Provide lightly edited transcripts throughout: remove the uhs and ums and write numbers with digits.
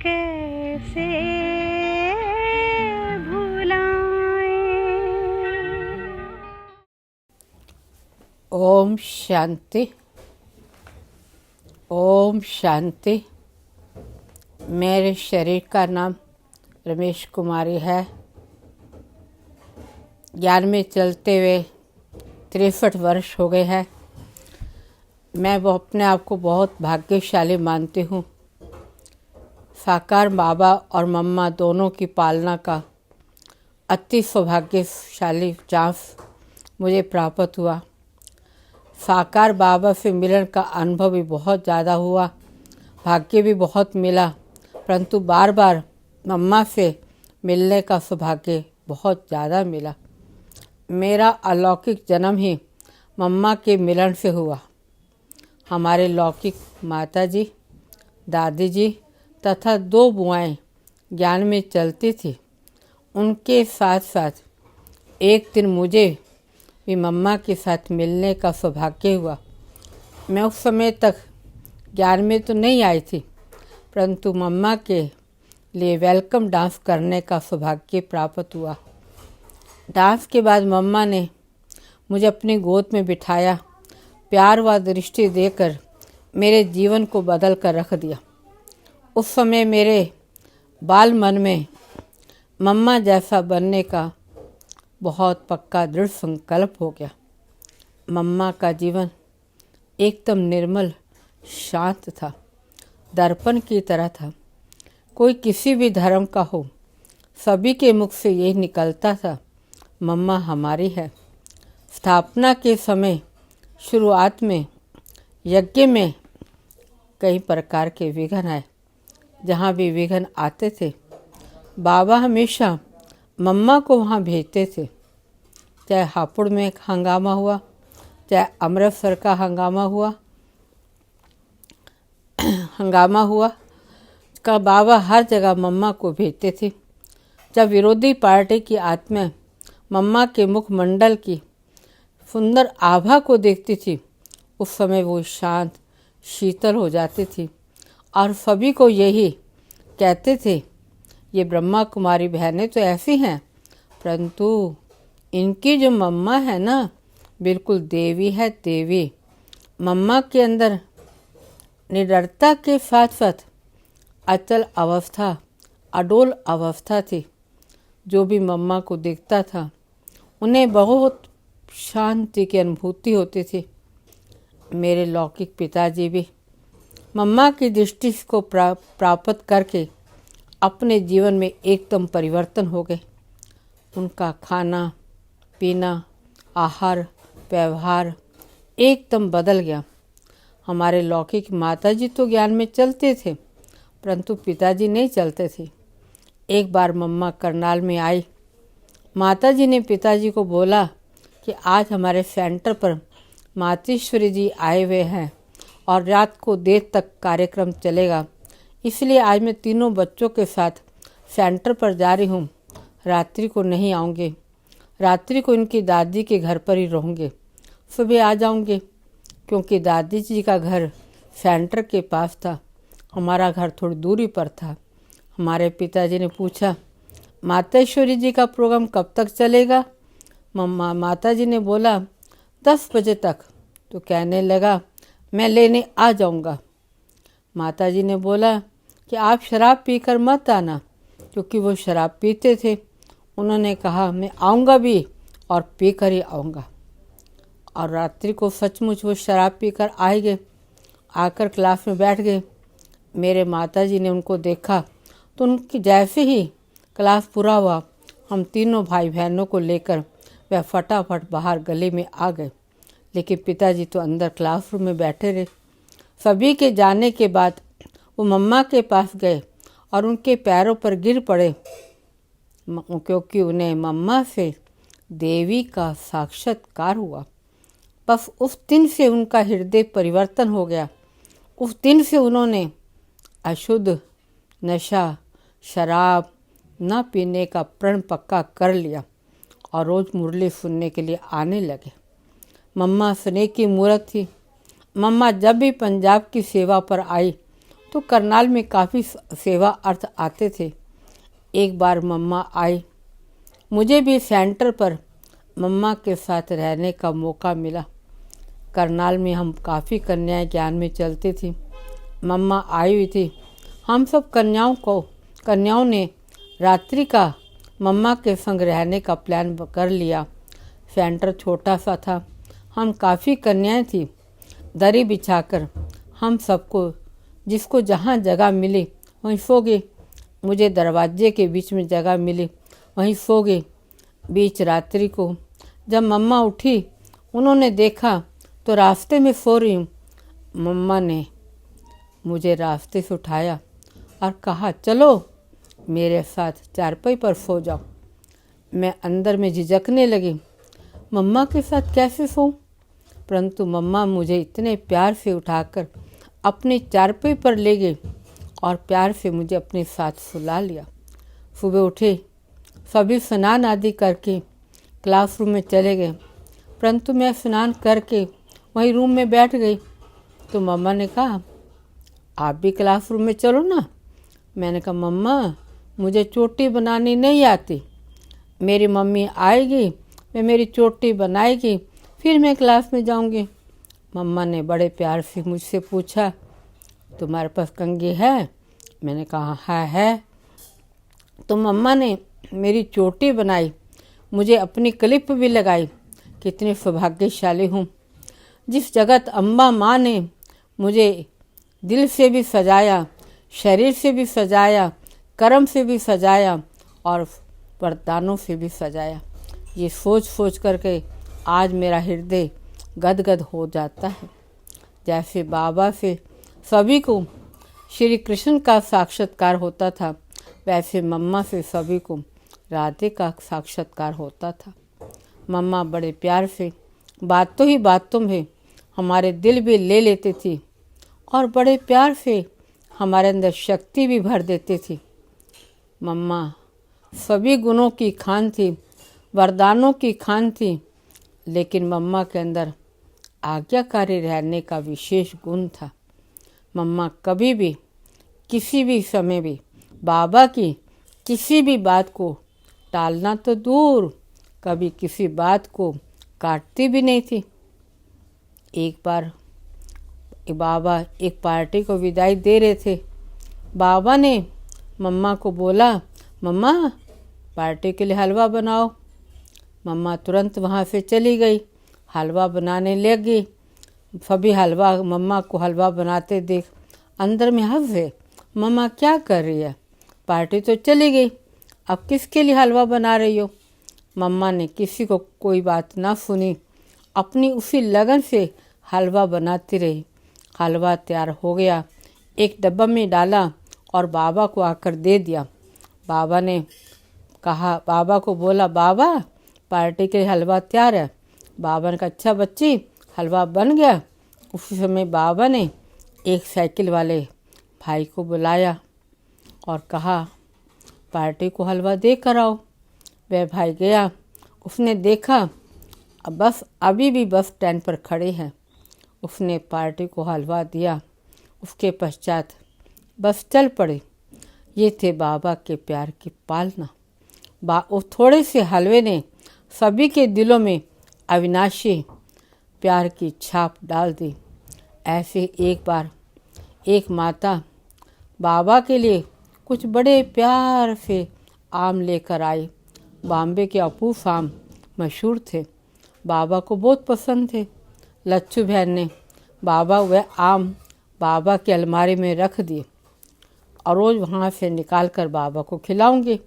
कैसे भुलाएं। ओम शांति। ओम शांति। मेरे शरीर का नाम रमेश कुमारी है। ज्ञान में चलते हुए 63 वर्ष हो गए हैं। मैं वो अपने आप को बहुत भाग्यशाली मानती हूँ। साकार बाबा और मम्मा दोनों की पालना का अति सौभाग्यशाली चांस मुझे प्राप्त हुआ। साकार बाबा से मिलन का अनुभव भी बहुत ज़्यादा हुआ, भाग्य भी बहुत मिला, परंतु बार बार मम्मा से मिलने का सौभाग्य बहुत ज़्यादा मिला। मेरा अलौकिक जन्म ही मम्मा के मिलन से हुआ। हमारे लौकिक माता जी, दादी जी तथा 2 बुआएं ज्ञान में चलती थी। उनके साथ साथ एक दिन मुझे भी मम्मा के साथ मिलने का सौभाग्य हुआ। मैं उस समय तक ज्ञान में तो नहीं आई थी, परंतु मम्मा के लिए वेलकम डांस करने का सौभाग्य प्राप्त हुआ। डांस के बाद मम्मा ने मुझे अपनी गोद में बिठाया, प्यार व दृष्टि देकर मेरे जीवन को बदल कर रख दिया। उस समय मेरे बाल मन में मम्मा जैसा बनने का बहुत पक्का दृढ़ संकल्प हो गया। मम्मा का जीवन एकदम निर्मल शांत था, दर्पण की तरह था। कोई किसी भी धर्म का हो, सभी के मुख से यही निकलता था, मम्मा हमारी है। स्थापना के समय शुरुआत में यज्ञ में कई प्रकार के विघ्न आए। जहाँ भी विघ्न आते थे, बाबा हमेशा मम्मा को वहाँ भेजते थे। चाहे हापुड़ में हंगामा हुआ, चाहे अमृतसर का हंगामा हुआ का बाबा हर जगह मम्मा को भेजते थे। जब विरोधी पार्टी की आत्मा मम्मा के मुखमंडल की सुंदर आभा को देखती थी, उस समय वो शांत शीतल हो जाती थी और सभी को यही कहते थे, ये ब्रह्मा कुमारी बहनें तो ऐसी हैं, परंतु इनकी जो मम्मा है ना, बिल्कुल देवी है, देवी। मम्मा के अंदर निडरता के साथ साथ अचल अवस्था, अडोल अवस्था थी। जो भी मम्मा को देखता था, उन्हें बहुत शांति की अनुभूति होती थी। मेरे लौकिक पिताजी भी मम्मा की दृष्टि को प्राप्त करके अपने जीवन में एकदम परिवर्तन हो गए। उनका खाना पीना, आहार, व्यवहार एकदम बदल गया। हमारे लौकिक माताजी तो ज्ञान में चलते थे, परंतु पिताजी नहीं चलते थे। एक बार मम्मा करनाल में आई। माताजी ने पिताजी को बोला कि आज हमारे सेंटर पर मातेश्वरी जी आए हुए हैं और रात को देर तक कार्यक्रम चलेगा, इसलिए आज मैं तीनों बच्चों के साथ सेंटर पर जा रही हूँ। रात्रि को नहीं आऊँगे, रात्रि को इनकी दादी के घर पर ही रहूँगे, सुबह आ जाऊँगे। क्योंकि दादी जी का घर सेंटर के पास था, हमारा घर थोड़ी दूरी पर था। हमारे पिताजी ने पूछा, मातेश्वरी जी का प्रोग्राम कब तक चलेगा? माताजी ने बोला 10 बजे तक। तो कहने लगा, मैं लेने आ जाऊँगा। माताजी ने बोला कि आप शराब पीकर मत आना, क्योंकि वो शराब पीते थे। उन्होंने कहा, मैं आऊँगा भी और पीकर ही आऊँगा। और रात्रि को सचमुच वो शराब पीकर आए गए। आकर क्लास में बैठ गए। मेरे माताजी ने उनको देखा तो उनकी जैसे ही क्लास पूरा हुआ, हम तीनों भाई बहनों को लेकर वह फटाफट बाहर गली में आ गए। लेकिन पिताजी तो अंदर क्लासरूम में बैठे रहे। सभी के जाने के बाद वो मम्मा के पास गए और उनके पैरों पर गिर पड़े, क्योंकि उन्हें मम्मा से देवी का साक्षात्कार हुआ। बस उस दिन से उनका हृदय परिवर्तन हो गया। उस दिन से उन्होंने अशुद्ध, नशा, शराब न पीने का प्रण पक्का कर लिया और रोज़ मुरली सुनने के लिए आने लगे। मम्मा स्नेह की मूर्त थी। मम्मा जब भी पंजाब की सेवा पर आई, तो करनाल में काफ़ी सेवा अर्थ आते थे। एक बार मम्मा आई, मुझे भी सेंटर पर मम्मा के साथ रहने का मौका मिला। करनाल में हम काफ़ी कन्याएं ज्ञान में चलती थी। मम्मा आई हुई थी। हम सब कन्याओं ने रात्रि का मम्मा के संग रहने का प्लान कर लिया। सेंटर छोटा सा था, हम काफ़ी कन्याएं थी। दरी बिछाकर हम सबको जिसको जहाँ जगह मिली वहीं सो गए। मुझे दरवाजे के बीच में जगह मिली, वहीं सो गए। बीच रात्रि को जब मम्मा उठी, उन्होंने देखा तो रास्ते में सो रही हूँ। मम्मा ने मुझे रास्ते से उठाया और कहा, चलो मेरे साथ चारपाई पर सो जाओ। मैं अंदर में झिझकने लगी, मम्मा के साथ कैसे सोऊं? परंतु मम्मा मुझे इतने प्यार से उठाकर अपने चारपाई पर ले गए और प्यार से मुझे अपने साथ सुला लिया। सुबह उठे, सभी स्नान आदि करके क्लासरूम में चले गए। परंतु मैं स्नान करके वहीं रूम में बैठ गई तो मम्मा ने कहा, आप भी क्लासरूम में चलो ना। मैंने कहा, मम्मा मुझे चोटी बनानी नहीं आती, मेरी मम्मी आएगी, मैं मेरी चोटी बनाएगी, फिर मैं क्लास में जाऊंगी। मम्मा ने बड़े प्यार से मुझसे पूछा, तुम्हारे पास कंघी है? मैंने कहा, हाँ है। तो मम्मा ने मेरी चोटी बनाई, मुझे अपनी क्लिप भी लगाई। कितनी सौभाग्यशाली हूँ। जिस जगत अम्बा माँ ने मुझे दिल से भी सजाया, शरीर से भी सजाया, कर्म से भी सजाया और वरदानों से भी सजाया, ये सोच सोच करके आज मेरा हृदय गदगद हो जाता है। जैसे बाबा से सभी को श्री कृष्ण का साक्षात्कार होता था, वैसे मम्मा से सभी को राधे का साक्षात्कार होता था। मम्मा बड़े प्यार से बातों ही बातों में हमारे दिल भी ले लेती थी और बड़े प्यार से हमारे अंदर शक्ति भी भर देती थी। मम्मा सभी गुणों की खान थी, वरदानों की खान थी, लेकिन मम्मा के अंदर आज्ञाकारी रहने का विशेष गुण था। मम्मा कभी भी किसी भी समय भी बाबा की किसी भी बात को टालना तो दूर, कभी किसी बात को काटती भी नहीं थी। एक बार बाबा एक पार्टी को विदाई दे रहे थे। बाबा ने मम्मा को बोला, मम्मा पार्टी के लिए हलवा बनाओ। मम्मा तुरंत वहाँ से चली गई, हलवा बनाने लगी। सभी हलवा मम्मा को हलवा बनाते देख अंदर में हंसे, मम्मा क्या कर रही है? पार्टी तो चली गई, अब किसके लिए हलवा बना रही हो? मम्मा ने किसी को कोई बात ना सुनी, अपनी उसी लगन से हलवा बनाती रही। हलवा तैयार हो गया, एक डब्बा में डाला और बाबा को आकर दे दिया। बाबा ने कहा, बाबा को बोला, बाबा पार्टी के लिए हलवा तैयार है। बाबा ने कहा, अच्छा बच्ची, हलवा बन गया। उसी समय बाबा ने एक साइकिल वाले भाई को बुलाया और कहा, पार्टी को हलवा दे कर आओ। वह भाई गया, उसने देखा बस अभी भी बस स्टैंड पर खड़े हैं। उसने पार्टी को हलवा दिया, उसके पश्चात बस चल पड़े। ये थे बाबा के प्यार की पालना। वो थोड़े से हलवे ने सभी के दिलों में अविनाशी प्यार की छाप डाल दी। ऐसे एक बार एक माता बाबा के लिए कुछ बड़े प्यार से आम लेकर आई। बॉम्बे के अपूफ आम मशहूर थे, बाबा को बहुत पसंद थे। लच्छू बहन ने वह आम बाबा की अलमारी में रख दिए और रोज़ वहाँ से निकाल कर बाबा को खिलाऊंगी।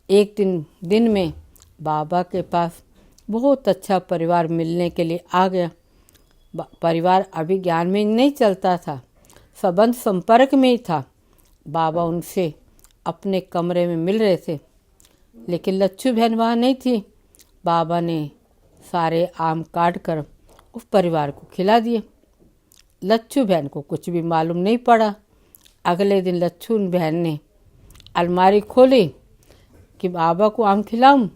एक दिन में बाबा के पास बहुत अच्छा परिवार मिलने के लिए आ गया। परिवार अभी ज्ञान में नहीं चलता था, संबंध संपर्क में ही था। बाबा उनसे अपने कमरे में मिल रहे थे, लेकिन लच्छू बहन वहाँ नहीं थी। बाबा ने सारे आम काट कर उस परिवार को खिला दिए। लच्छू बहन को कुछ भी मालूम नहीं पड़ा। अगले दिन लच्छू बहन ने अलमारी खोली कि बाबा को आम खिलाऊं।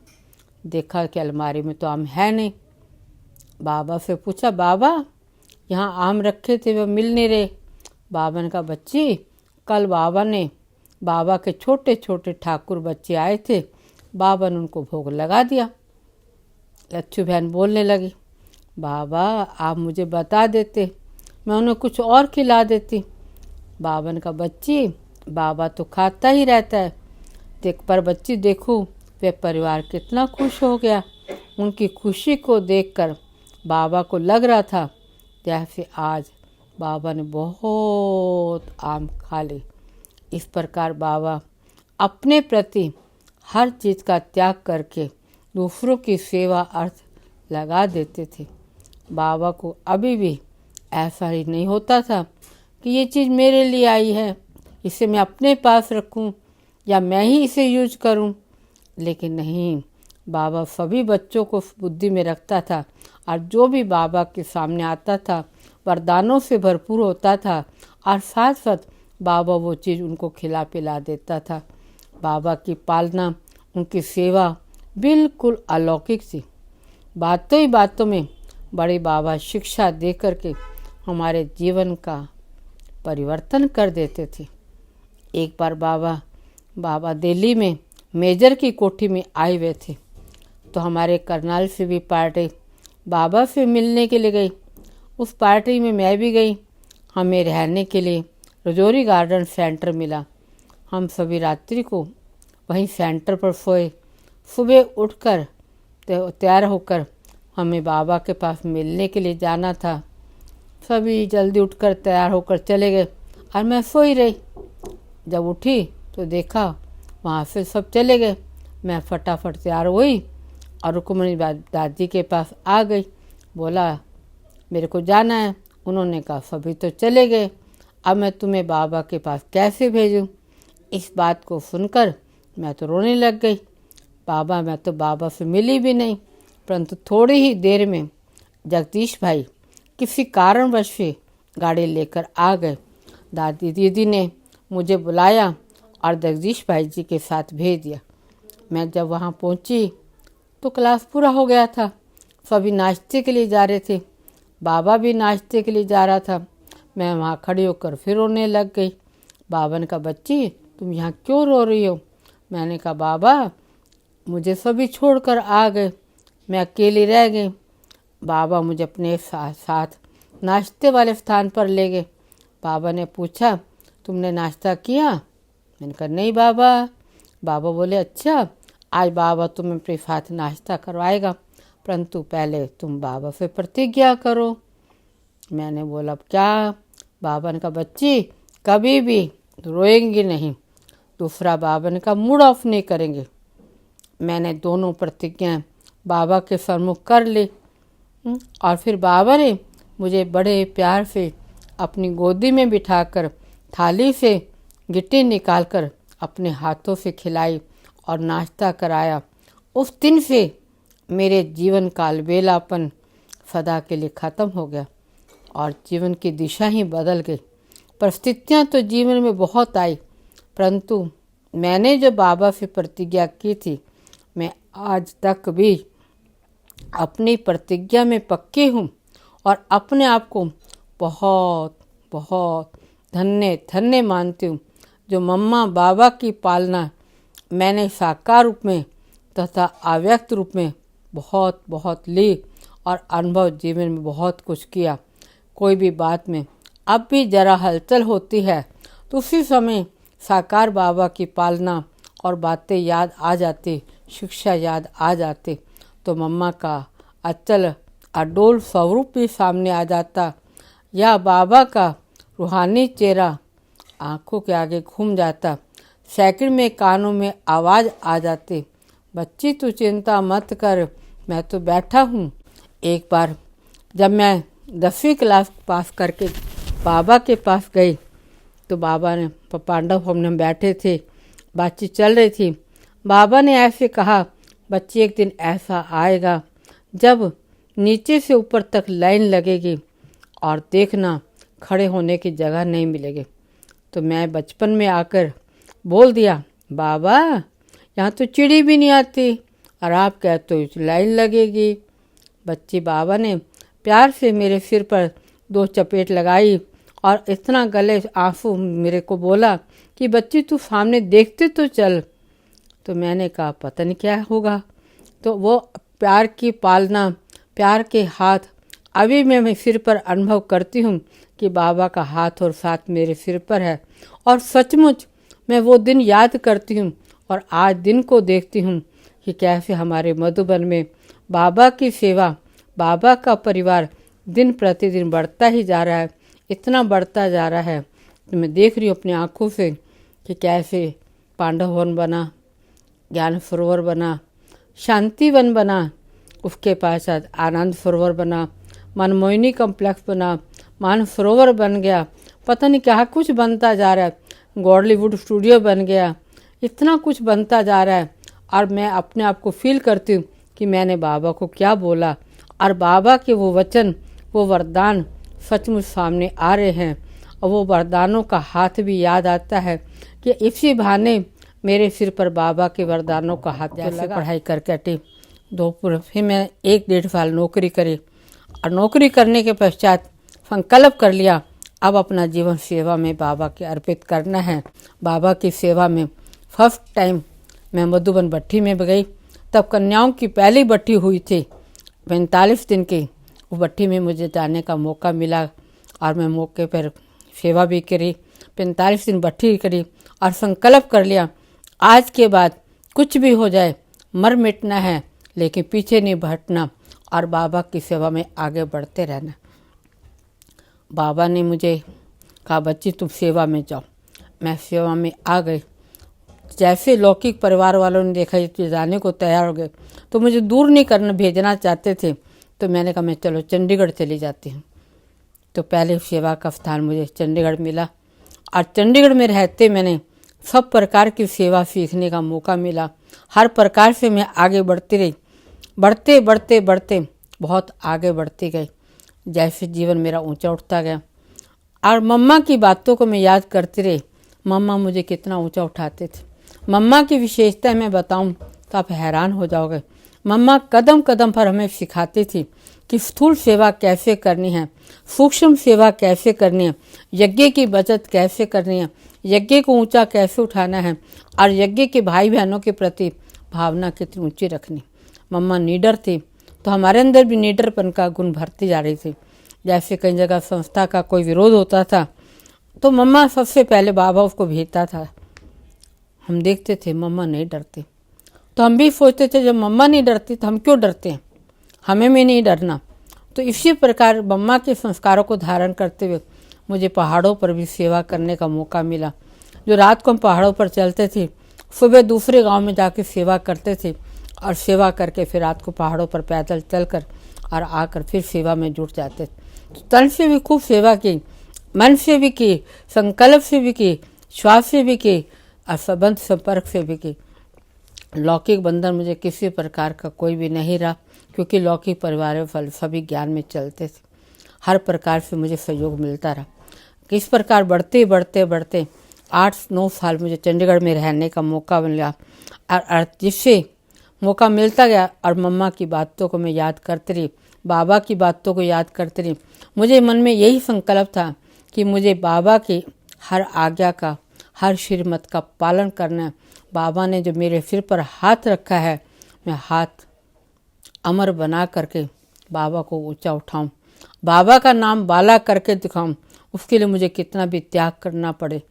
देखा कि अलमारी में तो आम है नहीं। बाबा से पूछा, बाबा यहाँ आम रखे थे वह मिल नहीं रहे। बाबा ने कहा बच्ची, कल बाबा के छोटे छोटे ठाकुर बच्चे आए थे, बाबा ने उनको भोग लगा दिया। लच्छू बहन बोलने लगी, बाबा आप मुझे बता देते, मैं उन्हें कुछ और खिला देती। बाबा ने कहा बच्ची, बाबा तो खाता ही रहता है, पर बच्ची देखो वे परिवार कितना खुश हो गया। उनकी खुशी को देखकर बाबा को लग रहा था जैसे आज बाबा ने बहुत आम खा ली। इस प्रकार बाबा अपने प्रति हर चीज़ का त्याग करके दूसरों की सेवा अर्थ लगा देते थे। बाबा को अभी भी ऐसा ही नहीं होता था कि ये चीज़ मेरे लिए आई है, इसे मैं अपने पास रखूं या मैं ही इसे यूज करूं। लेकिन नहीं, बाबा सभी बच्चों को बुद्धि में रखता था और जो भी बाबा के सामने आता था वरदानों से भरपूर होता था और साथ साथ बाबा वो चीज़ उनको खिला पिला देता था। बाबा की पालना, उनकी सेवा बिल्कुल अलौकिक थी। बातों ही बातों में बड़े बाबा शिक्षा दे करके हमारे जीवन का परिवर्तन कर देते थे। एक बार बाबा दिल्ली में मेजर की कोठी में आए हुए थे, तो हमारे करनाल से भी पार्टी बाबा से मिलने के लिए गई। उस पार्टी में मैं भी गई। हमें रहने के लिए रजौरी गार्डन सेंटर मिला। हम सभी रात्रि को वहीं सेंटर पर सोए। सुबह उठकर तैयार होकर हमें बाबा के पास मिलने के लिए जाना था। सभी जल्दी उठकर तैयार होकर चले गए और मैं सोई रही। जब उठी तो देखा वहाँ से सब चले गए। मैं फटाफट तैयार हुई और रुक्मणी दादी के पास आ गई। बोला मेरे को जाना है। उन्होंने कहा सभी तो चले गए, अब मैं तुम्हें बाबा के पास कैसे भेजूं। इस बात को सुनकर मैं तो रोने लग गई। मैं तो बाबा से मिली भी नहीं। परंतु थोड़ी ही देर में जगदीश भाई किसी कारणवश से गाड़ी लेकर आ गए। दादी दीदी ने मुझे बुलाया और जगदीश भाई जी के साथ भेज दिया। मैं जब वहाँ पहुँची तो क्लास पूरा हो गया था। सभी नाश्ते के लिए जा रहे थे, बाबा भी नाश्ते के लिए जा रहा था। मैं वहाँ खड़ी होकर फिर रोने लग गई। बाबा ने कहा बच्ची तुम यहाँ क्यों रो रही हो। मैंने कहा बाबा मुझे सभी छोड़कर आ गए, मैं अकेली रह गई। बाबा मुझे अपने साथ नाश्ते वाले स्थान पर ले गए। बाबा ने पूछा तुमने नाश्ता किया। मैंने कहा नहीं बाबा। बाबा बोले अच्छा आज बाबा तुम्हें अपने साथ नाश्ता करवाएगा, परंतु पहले तुम बाबा से प्रतिज्ञा करो। मैंने बोला क्या। बाबा ने कहा बच्ची कभी भी रोएंगी नहीं। दूसरा बाबा ने कहा मूड ऑफ नहीं करेंगे। मैंने दोनों प्रतिज्ञाएं बाबा के सम्मुख कर ली और फिर बाबा ने मुझे बड़े प्यार से अपनी गोदी में बिठाकर थाली से गिट्टी निकालकर अपने हाथों से खिलाई और नाश्ता कराया। उस दिन से मेरे जीवन का अलबेलापन सदा के लिए ख़त्म हो गया और जीवन की दिशा ही बदल गई। परिस्थितियाँ तो जीवन में बहुत आई, परंतु मैंने जो बाबा से प्रतिज्ञा की थी मैं आज तक भी अपनी प्रतिज्ञा में पक्की हूँ और अपने आप को बहुत बहुत धन्य मानती हूँ जो मम्मा बाबा की पालना मैंने साकार रूप में तथा अव्यक्त रूप में बहुत बहुत ली और अनुभव जीवन में बहुत कुछ किया। कोई भी बात में अब भी जरा हलचल होती है तो उसी समय साकार बाबा की पालना और बातें याद आ जाती, शिक्षा याद आ जाती, तो मम्मा का अचल अडोल स्वरूप भी सामने आ जाता या बाबा का रूहानी चेहरा आंखों के आगे घूम जाता। सेकंड में कानों में आवाज़ आ जाती, बच्ची तू चिंता मत कर, मैं तो बैठा हूँ। एक बार जब मैं 10वीं क्लास पास करके बाबा के पास गई तो बाबा ने पांडव भवन में बैठे थे, बातचीत चल रही थी। बाबा ने ऐसे कहा बच्ची एक दिन ऐसा आएगा जब नीचे से ऊपर तक लाइन लगेगी और देखना खड़े होने की जगह नहीं मिलेगी। तो मैं बचपन में आकर बोल दिया बाबा यहाँ तो चिड़ी भी नहीं आती और आप कहते हो लाइन लगेगी। बच्ची बाबा ने प्यार से मेरे सिर पर 2 चपेट लगाई और इतना गले आंसू मेरे को बोला कि बच्ची तू सामने देखते तो चल। तो मैंने कहा पता नहीं क्या होगा। तो वो प्यार की पालना, प्यार के हाथ अभी मैं सिर पर अनुभव करती हूँ कि बाबा का हाथ और साथ मेरे सिर पर है। और सचमुच मैं वो दिन याद करती हूँ और आज दिन को देखती हूँ कि कैसे हमारे मधुबन में बाबा की सेवा, बाबा का परिवार दिन प्रतिदिन बढ़ता ही जा रहा है, इतना बढ़ता जा रहा है। तो मैं देख रही हूँ अपनी आँखों से कि कैसे पांडव वन बना, ज्ञान सरोवर बना, शांति वन बना, उसके पश्चात आनंद सरोवर बना, मनमोहिनी कम्प्लेक्स बना, मानस सरोवर बन गया, पता नहीं क्या कुछ बनता जा रहा है, गॉडलीवुड स्टूडियो बन गया, इतना कुछ बनता जा रहा है। और मैं अपने आप को फील करती हूँ कि मैंने बाबा को क्या बोला और बाबा के वो वचन, वो वरदान सचमुच सामने आ रहे हैं। और वो वरदानों का हाथ भी याद आता है कि इसी बहाने मेरे सिर पर बाबा के वरदानों का हाथ जैसे पढ़ाई करके हटी। फिर मैं 1-1.5 साल नौकरी करी और नौकरी करने के पश्चात संकल्प कर लिया अब अपना जीवन सेवा में बाबा के अर्पित करना है। बाबा की सेवा में फर्स्ट टाइम मैं मधुबन भट्टी में गई। तब कन्याओं की पहली भट्टी हुई थी 45 दिन की। वो भट्टी में मुझे जाने का मौका मिला और मैं मौके पर सेवा भी करी, 45 दिन भट्टी करी और संकल्प कर लिया आज के बाद कुछ भी हो जाए मर मिटना है लेकिन पीछे नहीं हटना और बाबा की सेवा में आगे बढ़ते रहना। बाबा ने मुझे कहा बच्ची तुम सेवा में जाओ। मैं सेवा में आ गई। जैसे लौकिक परिवार वालों ने देखा कि जाने को तैयार हो गए तो मुझे दूर नहीं करना भेजना चाहते थे। तो मैंने कहा मैं चलो चंडीगढ़ चली जाती हूँ। तो पहले सेवा का स्थान मुझे चंडीगढ़ मिला और चंडीगढ़ में रहते मैंने सब प्रकार की सेवा सीखने का मौका मिला। हर प्रकार से मैं आगे बढ़ती रही, बढ़ते बढ़ते बढ़ते बहुत आगे बढ़ती गई। जैसे जीवन मेरा ऊंचा उठता गया और मम्मा की बातों को मैं याद करती रही। मम्मा मुझे कितना ऊंचा उठाते थे। मम्मा की विशेषता मैं बताऊं तो आप हैरान हो जाओगे। मम्मा कदम कदम पर हमें सिखाती थी कि स्थूल सेवा कैसे करनी है, सूक्ष्म सेवा कैसे करनी है, यज्ञ की बचत कैसे करनी है, यज्ञ को ऊंचा कैसे उठाना है और यज्ञ के भाई बहनों के प्रति भावना कितनी ऊंची रखनी। मम्मा नीडर थी तो हमारे अंदर भी नीडरपन का गुण भरती जा रही थी। जैसे कई जगह संस्था का कोई विरोध होता था तो मम्मा सबसे पहले बाबा उसको भेजता था। हम देखते थे मम्मा नहीं डरते तो हम भी सोचते थे जब मम्मा नहीं डरती तो हम क्यों डरते हैं, हमें भी नहीं डरना। तो इसी प्रकार मम्मा के संस्कारों को धारण करते हुए मुझे पहाड़ों पर भी सेवा करने का मौका मिला। जो रात को हम पहाड़ों पर चलते थे, सुबह दूसरे गांव में जाके सेवा करते थे और सेवा करके फिर रात को पहाड़ों पर पैदल चलकर और आकर फिर सेवा में जुट जाते थे। तो तन से भी खूब सेवा की, मन से भी की, संकल्प से भी की, श्वास से भी की और संबंध संपर्क से भी की। लौकिक बंधन मुझे किसी प्रकार का कोई भी नहीं रहा क्योंकि लौकिक परिवार फल सभी ज्ञान में चलते थे। हर प्रकार से मुझे सहयोग मिलता रहा। किस प्रकार बढ़ते बढ़ते बढ़ते 8-9 साल मुझे चंडीगढ़ में रहने का मौका मिला और जिससे मौका मिलता गया और मम्मा की बातों को मैं याद करती रही, बाबा की बातों को याद करती रही। मुझे मन में यही संकल्प था कि मुझे बाबा की हर आज्ञा का, हर श्रीमत का पालन करना है। बाबा ने जो मेरे सिर पर हाथ रखा है मैं हाथ अमर बना करके बाबा को ऊंचा उठाऊं, बाबा का नाम बाला करके दिखाऊं। उसके लिए मुझे कितना भी त्याग करना पड़े,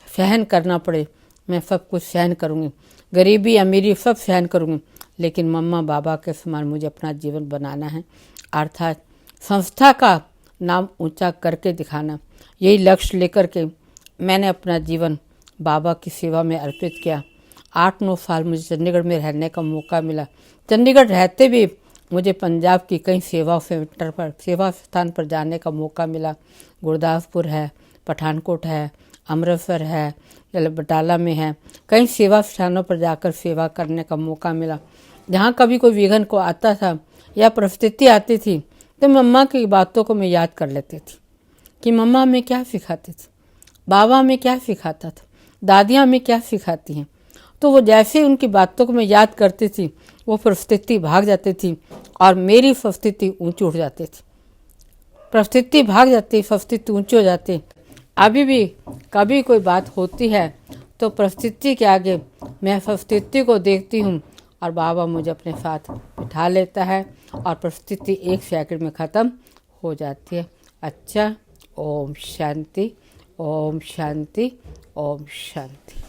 सहन करना पड़े, मैं सब कुछ सहन करूँगी। गरीबी अमीरी सब सहन करूँगी लेकिन मम्मा बाबा के समान मुझे अपना जीवन बनाना है, अर्थात संस्था का नाम ऊंचा करके दिखाना। यही लक्ष्य लेकर के मैंने अपना जीवन बाबा की सेवा में अर्पित किया। 8-9 साल मुझे चंडीगढ़ में रहने का मौका मिला। चंडीगढ़ रहते भी मुझे पंजाब की कई सेवा सेंटर पर, सेवा स्थान पर जाने का मौका मिला। गुरदासपुर है, पठानकोट है, अमृतसर है, बटाला में है, कई सेवा स्थानों पर जाकर सेवा करने का मौका मिला। जहाँ कभी कोई विघ्न को आता था या परिस्थिति आती थी तो मम्मा की बातों को मैं याद कर लेती थी कि मम्मा हमें क्या सिखाती थी, बाबा हमें क्या सिखाता था, दादियाँ हमें क्या सिखाती हैं। तो वो जैसे उनकी बातों को मैं याद करती थी वो परिस्थिति भाग जाती थी और मेरी परिस्थिति ऊंची उठ जाती थी। परिस्थिति भाग जाती, परिस्थिति ऊंची हो जाती अभी भी कभी कोई बात होती है तो परिस्थिति के आगे मैं परिस्थिति को देखती हूँ और बाबा मुझे अपने साथ बिठा लेता है और परिस्थिति 1 सेकंड में ख़त्म हो जाती है। अच्छा, ओम शांति, ओम शांति, ओम शांति।